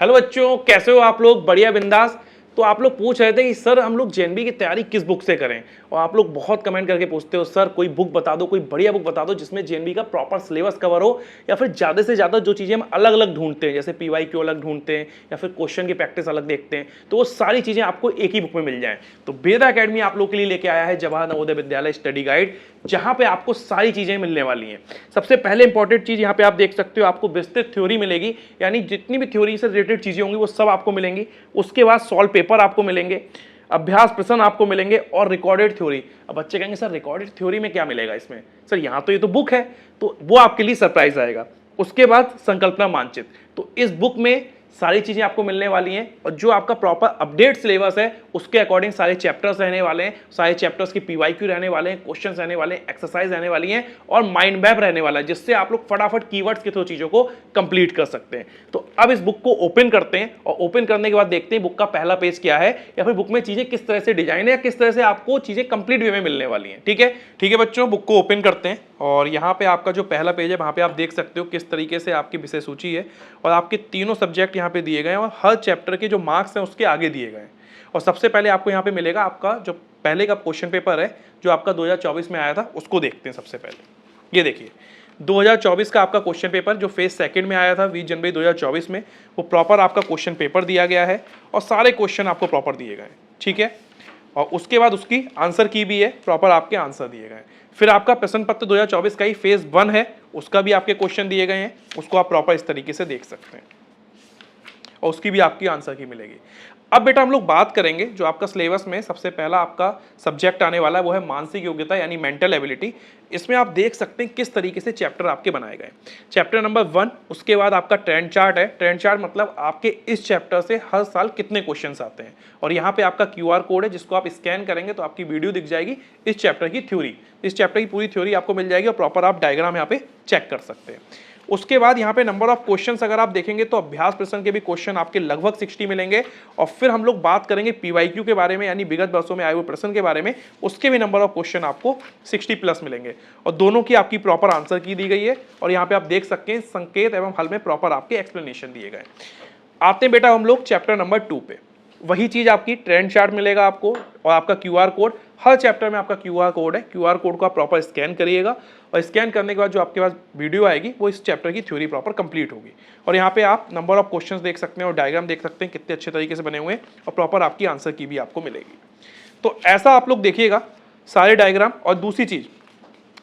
Hello बच्चों, कैसे हो आप लोग? बढ़िया, बिंदास। तो आप लोग पूछ रहे थे कि सर हम लोग जेएनबी की तैयारी किस बुक से करें, और आप लोग बहुत कमेंट करके पूछते हो सर कोई बुक बता दो, कोई बढ़िया बुक बता दो जिसमें जेएनबी का प्रॉपर सिलेबस कवर हो, या फिर ज़्यादा से ज़्यादा जो चीज़ें हम अलग अलग ढूंढते हैं जैसे पीवाईक्यू अलग ढूंढते हैं या फिर क्वेश्चन की प्रैक्टिस अलग देखते हैं, तो वो सारी चीज़ें आपको एक ही बुक में मिल जाएं। तो वेदा अकेडमी आप लोग के लिए लेके आया है जवाहर नवोदय विद्यालय स्टडी गाइड, जहां पे आपको सारी चीजें मिलने वाली हैं। सबसे पहले इंपॉर्टेंट चीज यहाँ पे आप देख सकते हो, आपको विस्तृत थ्योरी मिलेगी, यानी जितनी भी थ्योरी से रिलेटेड चीजें होंगी वो सब आपको मिलेंगी। उसके बाद सॉल्व पेपर आपको मिलेंगे, अभ्यास प्रश्न आपको मिलेंगे और रिकॉर्डेड थ्योरी। अब बच्चे कहेंगे सर रिकॉर्डेड थ्योरी में क्या मिलेगा इसमें? सर यहाँ तो ये तो बुक है, तो वो आपके लिए सरप्राइज आएगा। उसके बाद संकल्पना मानचित्र, तो इस बुक में सारी चीजें आपको मिलने वाली हैं, और जो आपका प्रॉपर अपडेट सिलेबस है उसके अकॉर्डिंग सारे चैप्टर्स रहने वाले हैं, सारे चैप्टर्स की पीवाईक्यू रहने वाले हैं, क्वेश्चंस रहने वाले हैं, एक्सरसाइज रहने वाली हैं और माइंड मैप रहने वाला है, जिससे आप लोग फटाफट कीवर्ड्स के थ्रू चीजों को कंप्लीट कर सकते हैं। तो अब इस बुक को ओपन करते हैं और ओपन करने के बाद देखते हैं बुक का पहला पेज क्या है, या फिर बुक में चीजें किस तरह से डिजाइन है, किस तरह से आपको चीजें कंप्लीट वे में मिलने वाली हैं। ठीक है बच्चों, बुक को ओपन करते हैं और यहाँ पे आपका जो पहला पेज है वहाँ पे आप देख सकते हो किस तरीके से आपकी विषय सूची है, और आपके तीनों सब्जेक्ट यहाँ पे दिए गए हैं और हर चैप्टर के जो मार्क्स हैं उसके आगे दिए गए हैं। और सबसे पहले आपको यहाँ पे मिलेगा आपका जो पहले का क्वेश्चन पेपर है जो आपका 2024 में आया था, उसको देखते हैं। सबसे पहले ये देखिए 2024 का आपका क्वेश्चन पेपर जो फेज सेकंड में आया था 20 जनवरी 2024 में, वो प्रॉपर आपका क्वेश्चन पेपर दिया गया है और सारे क्वेश्चन आपको प्रॉपर दिए गए हैं। ठीक है, और उसके बाद उसकी आंसर की भी है, प्रॉपर आपके आंसर दिए गए हैं। फिर आपका प्रश्न पत्र 2024 का ही फेज 1 है, उसका भी आपके क्वेश्चन दिए गए हैं, उसको आप प्रॉपर इस तरीके से देख सकते हैं और उसकी भी आपकी आंसर की मिलेगी। अब बेटा हम लोग बात करेंगे जो आपका सिलेबस में सबसे पहला आपका सब्जेक्ट आने वाला है, वो है मानसिक योग्यता यानी मेंटल एबिलिटी। इसमें आप देख सकते हैं किस तरीके से चैप्टर आपके बनाए गए। चैप्टर नंबर 1, उसके बाद आपका ट्रेंड चार्ट है। ट्रेंड चार्ट मतलब आपके इस चैप्टर से हर साल कितने क्वेश्चंस आते हैं, और यहाँ पे आपका QR कोड है जिसको आप स्कैन करेंगे तो आपकी वीडियो दिख जाएगी इस चैप्टर की थ्योरी। इस चैप्टर की पूरी थ्योरी आपको मिल जाएगी और प्रॉपर आप डायग्राम यहाँ पे चेक कर सकते हैं। उसके बाद यहाँ पे नंबर ऑफ क्वेश्चंस अगर आप देखेंगे तो अभ्यास प्रश्न के भी क्वेश्चन आपके लगभग 60 मिलेंगे, और फिर हम लोग बात करेंगे पीवाईक्यू के बारे में यानी विगत वर्षों में आए हुए प्रश्न के बारे में, उसके भी नंबर ऑफ क्वेश्चन आपको 60 प्लस मिलेंगे, और दोनों की आपकी प्रॉपर आंसर की दी गई है। और यहाँ पे आप देख सकते हैं संकेत एवं हल में प्रॉपर आपके एक्सप्लेनेशन दिए गए। आते हैं बेटा हम लोग चैप्टर नंबर 2 पे। वही चीज आपकी ट्रेंड चार्ट मिलेगा आपको और आपका QR कोड। हर चैप्टर में आपका QR कोड है, QR कोड को आप प्रॉपर स्कैन करिएगा, और स्कैन करने के बाद जो आपके पास वीडियो आएगी वो इस चैप्टर की थ्योरी प्रॉपर कंप्लीट होगी। और यहाँ पे आप नंबर ऑफ क्वेश्चंस देख सकते हैं और डायग्राम देख सकते हैं कितने अच्छे तरीके से बने हुए हैं, और प्रॉपर आपकी आंसर की भी आपको मिलेगी। तो ऐसा आप लोग देखिएगा सारे डायग्राम। और दूसरी चीज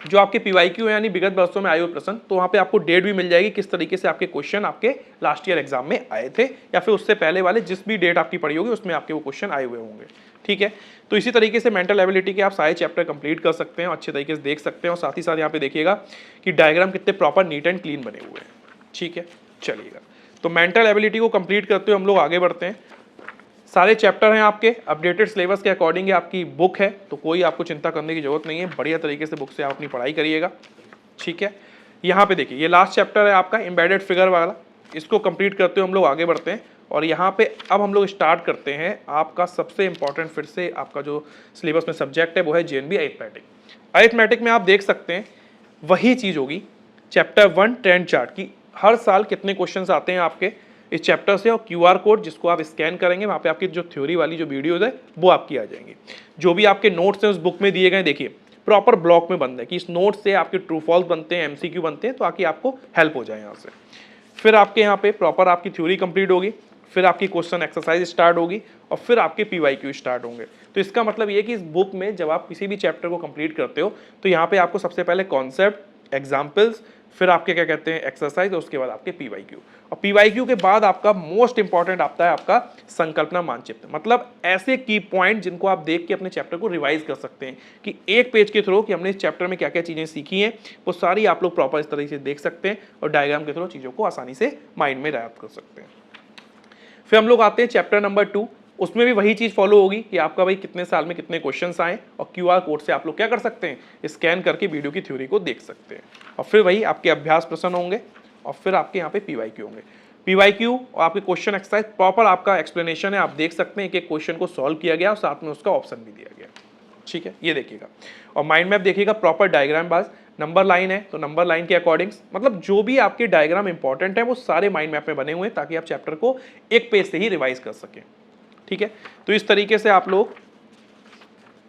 जो आपके पीवाईक्यू है यानी विगत वर्षों में आए हुए प्रश्न, तो वहाँ पे आपको डेट भी मिल जाएगी किस तरीके से आपके क्वेश्चन आपके लास्ट ईयर एग्जाम में आए थे, या फिर उससे पहले वाले जिस भी डेट आपकी पड़ी होगी उसमें आपके वो क्वेश्चन आए हुए होंगे। ठीक है, तो इसी तरीके से मेंटल एबिलिटी के आप सारे चैप्टर कंप्लीट कर सकते हैं, अच्छे तरीके से देख सकते हैं, और साथ ही साथ यहाँ पे देखिएगा कि डायग्राम कितने प्रॉपर नीट एंड क्लीन बने हुए हैं। ठीक है, चलिएगा, तो मेंटल एबिलिटी को कंप्लीट करते हुए हम लोग आगे बढ़ते हैं। सारे चैप्टर हैं आपके अपडेटेड सिलेबस के अकॉर्डिंग है, आपकी बुक है, तो कोई आपको चिंता करने की जरूरत नहीं है। बढ़िया तरीके से बुक से आप अपनी पढ़ाई करिएगा। ठीक है, यहाँ पे देखिए ये लास्ट चैप्टर है आपका एम्बेडेड फिगर वाला, इसको कंप्लीट करते हुए हम लोग आगे बढ़ते हैं। और यहाँ पे अब हम लोग स्टार्ट करते हैं आपका सबसे इंपॉर्टेंट फिर से आपका जो सिलेबस में सब्जेक्ट है वो है जेएनबी अरिथमेटिक। अरिथमेटिक में आप देख सकते हैं वही चीज़ होगी चैप्टर 1 ट्रेंड चार्ट की, हर साल कितने क्वेश्चन आते हैं आपके इस चैप्टर से, और QR कोड जिसको आप स्कैन करेंगे वहाँ पे आपकी जो थ्योरी वाली जो वीडियोज है वो आपकी आ जाएंगी। जो भी आपके नोट्स हैं उस बुक में दिए गए देखिए प्रॉपर ब्लॉक में बंद है कि इस नोट से आपके ट्रू फॉल्स बनते हैं, MCQ बनते हैं, तो आके आपको हेल्प हो जाए यहाँ से। फिर आपके यहाँ पे प्रॉपर आपकी थ्योरी कंप्लीट होगी, फिर आपकी क्वेश्चन एक्सरसाइज स्टार्ट होगी, और फिर आपके पीवाईक्यू स्टार्ट होंगे। तो इसका मतलब ये कि इस बुक में जब आप किसी भी चैप्टर को कंप्लीट करते हो तो यहाँ पे आपको सबसे पहले कॉन्सेप्ट, एग्जाम्पल्स, फिर आपके क्या कहते हैं एक्सरसाइज, और उसके बाद आपके पीवाईक्यू, और पीवाईक्यू के बाद आपका मोस्ट इंपॉर्टेंट आता है आपका संकल्पना मानचित्र। मतलब ऐसे की पॉइंट जिनको आप देख के अपने चैप्टर को रिवाइज कर सकते हैं कि एक पेज के थ्रू कि हमने इस चैप्टर में क्या क्या चीजें सीखी हैं वो सारी आप लोग प्रॉपर इस तरीके से देख सकते हैं, और डायग्राम के थ्रू चीजों को आसानी से माइंड में रैप कर सकते हैं। फिर हम लोग आते हैं चैप्टर नंबर 2। उसमें भी वही चीज़ फॉलो होगी कि आपका भाई कितने साल में कितने क्वेश्चंस आए, और QR कोड से आप लोग क्या कर सकते हैं स्कैन करके वीडियो की थ्योरी को देख सकते हैं। और फिर वही आपके अभ्यास प्रश्न होंगे, और फिर आपके यहाँ पे पीवाईक्यू होंगे। पीवाईक्यू और आपके क्वेश्चन एक्सरसाइज प्रॉपर आपका एक्सप्लेनेशन है, आप देख सकते हैं कि एक क्वेश्चन को सॉल्व किया गया और साथ में उसका ऑप्शन भी दिया गया। ठीक है, ये देखिएगा, और माइंड मैप देखिएगा प्रॉपर डायग्राम बाज। नंबर लाइन है तो नंबर लाइन के अकॉर्डिंग, मतलब जो भी आपके डायग्राम इंपॉर्टेंट है वो सारे माइंड मैप में बने हुए हैं ताकि आप चैप्टर को एक पेज से ही रिवाइज कर सकें। ठीक है, तो इस तरीके से आप लोग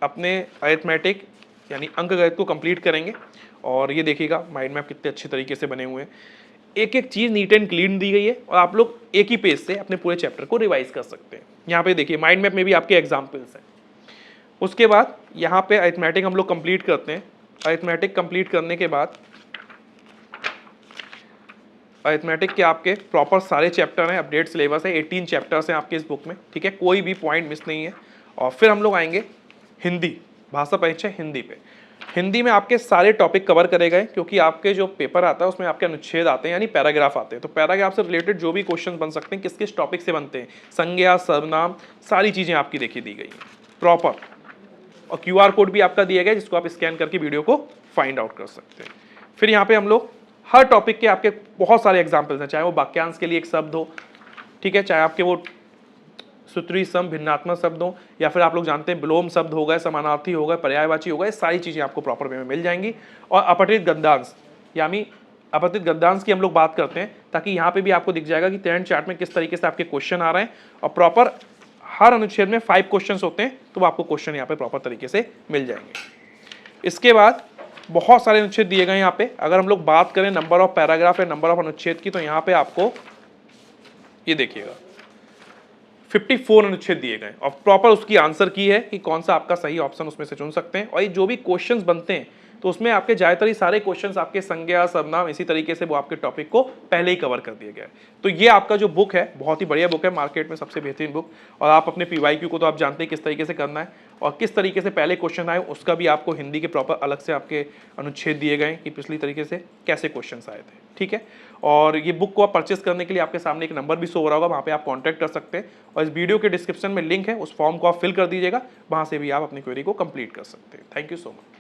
अपने अरिथमेटिक यानी अंकगणित को कंप्लीट करेंगे। और ये देखिएगा माइंड मैप कितने अच्छे तरीके से बने हुए हैं, एक एक चीज़ नीट एंड क्लीन दी गई है और आप लोग एक ही पेज से अपने पूरे चैप्टर को रिवाइज कर सकते हैं। यहाँ पे देखिए माइंड मैप में भी आपके एग्जाम्पल्स हैं। उसके बाद यहाँ पे अरिथमेटिक हम लोग कंप्लीट करते हैं। अरिथमेटिक कंप्लीट करने के बाद अरिथमेटिक के आपके प्रॉपर सारे चैप्टर हैं, अपडेट सिलेबस है, 18 चैप्टर्स हैं आपके इस बुक में। ठीक है, कोई भी पॉइंट मिस नहीं है। और फिर हम लोग आएंगे हिंदी, भाषा परिचय हिंदी पे। हिंदी में आपके सारे टॉपिक कवर करे गए क्योंकि आपके जो पेपर आता है उसमें आपके अनुच्छेद आते हैं यानी पैराग्राफ आते हैं। तो पैराग्राफ से रिलेटेड जो भी क्वेश्चन बन सकते हैं किस किस टॉपिक से बनते हैं, संज्ञा, सर्वनाम, सारी चीज़ें आपकी देखी दी गई हैं प्रॉपर। और QR कोड भी आपका दिया गया जिसको आप स्कैन करके वीडियो को फाइंड आउट कर सकते हैं। फिर यहाँ पे हम लोग हर टॉपिक के आपके बहुत सारे एग्जाम्पल्स हैं, चाहे वो वाक्यांश के लिए एक शब्द हो, ठीक है, चाहे आपके वो सूत्री सम भिन्नात्मक शब्द हो, या फिर आप लोग जानते हैं विलोम शब्द हो गए, समानार्थी हो गए, पर्यायवाची हो गए, सारी चीज़ें आपको प्रॉपर वे में मिल जाएंगी। और अपठित गद्यांश यानी अपठित गद्यांश की हम लोग बात करते हैं ताकि यहाँ पे भी आपको दिख जाएगा कि ट्रेंड चार्ट में किस तरीके से आपके क्वेश्चन आ रहे हैं। और प्रॉपर हर अनुच्छेद में 5 क्वेश्चन होते हैं तो आपको क्वेश्चन यहाँ पे प्रॉपर तरीके से मिल जाएंगे। इसके बाद बहुत सारे अनुच्छेद दिए गए हैं यहाँ पे। अगर हम लोग बात करें नंबर ऑफ पैराग्राफ या नंबर ऑफ अनुच्छेद की तो यहाँ पे आपको ये देखिएगा 54 अनुच्छेद दिए गए और प्रॉपर उसकी आंसर की है कि कौन सा आपका सही ऑप्शन उसमें से चुन सकते हैं। और ये जो भी क्वेश्चंस बनते हैं तो उसमें आपके ज़्यादातर ही सारे क्वेश्चंस आपके संज्ञा, सर्वनाम, इसी तरीके से वो आपके टॉपिक को पहले ही कवर कर दिया गया है। तो ये आपका जो बुक है बहुत ही बढ़िया बुक है, मार्केट में सबसे बेहतरीन बुक। और आप अपने PYQ को तो आप जानते हैं किस तरीके से करना है और किस तरीके से पहले क्वेश्चन आए उसका भी आपको हिंदी के प्रॉपर अलग से आपके अनुच्छेद दिए गए कि पिछली तरीके से कैसे क्वेश्चन आए थे। ठीक है, और ये बुक को आप परचेस करने के लिए आपके सामने एक नंबर भी शो हो रहा होगा, वहाँ पे आप कांटेक्ट कर सकते हैं। और इस वीडियो के डिस्क्रिप्शन में लिंक है, उस फॉर्म को आप फिल कर दीजिएगा, वहाँ से भी आप अपनी क्वेरी को कंप्लीट कर सकते हैं। Thank you so much.